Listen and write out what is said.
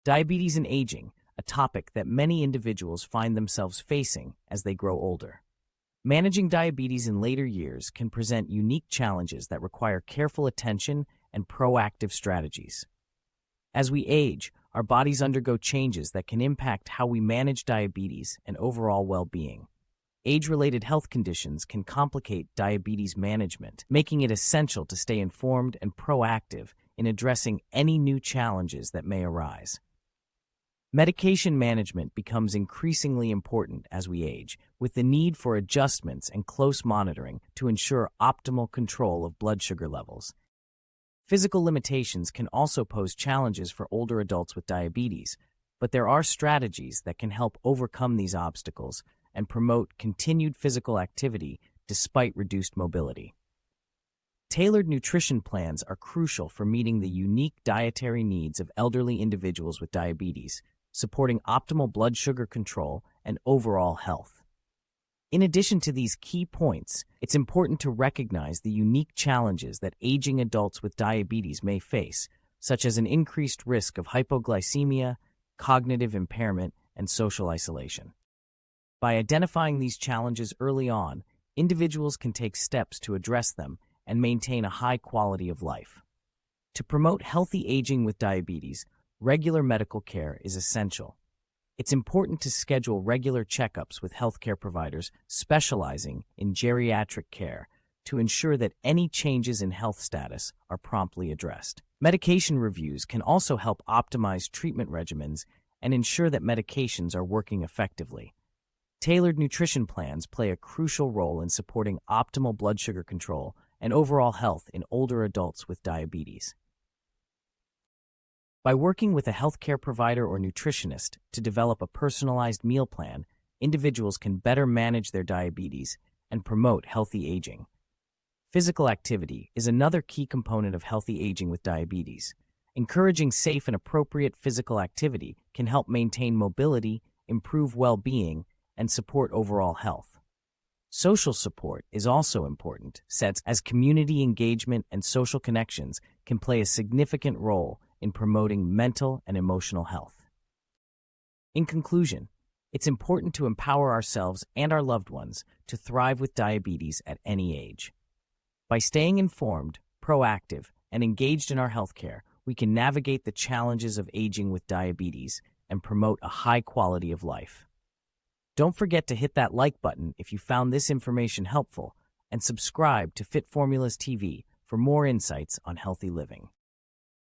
Diabetes and aging, a topic that many individuals find themselves facing as they grow older. Managing diabetes in later years can present unique challenges that require careful attention and proactive strategies. As we age, our bodies undergo changes that can impact how we manage diabetes and overall well-being. Age-related health conditions can complicate diabetes management, making it essential to stay informed and proactive in addressing any new challenges that may arise. Medication management becomes increasingly important as we age, with the need for adjustments and close monitoring to ensure optimal control of blood sugar levels. Physical limitations can also pose challenges for older adults with diabetes, but there are strategies that can help overcome these obstacles and promote continued physical activity despite reduced mobility. Tailored nutrition plans are crucial for meeting the unique dietary needs of elderly individuals with diabetes, supporting optimal blood sugar control and overall health. In addition to these key points, it's important to recognize the unique challenges that aging adults with diabetes may face, such as an increased risk of hypoglycemia, cognitive impairment, and social isolation. By identifying these challenges early on, individuals can take steps to address them and maintain a high quality of life. To promote healthy aging with diabetes, regular medical care is essential. It's important to schedule regular checkups with healthcare providers specializing in geriatric care to ensure that any changes in health status are promptly addressed. Medication reviews can also help optimize treatment regimens and ensure that medications are working effectively. Tailored nutrition plans play a crucial role in supporting optimal blood sugar control and overall health in older adults with diabetes. By working with a healthcare provider or nutritionist to develop a personalized meal plan, individuals can better manage their diabetes and promote healthy aging. Physical activity is another key component of healthy aging with diabetes. Encouraging safe and appropriate physical activity can help maintain mobility, improve well-being, and support overall health. Social support is also important, as community engagement and social connections can play a significant role in promoting mental and emotional health. In conclusion, it's important to empower ourselves and our loved ones to thrive with diabetes at any age. By staying informed, proactive, and engaged in our healthcare, we can navigate the challenges of aging with diabetes and promote a high quality of life. Don't forget to hit that like button if you found this information helpful, and subscribe to FitFormulas TV for more insights on healthy living.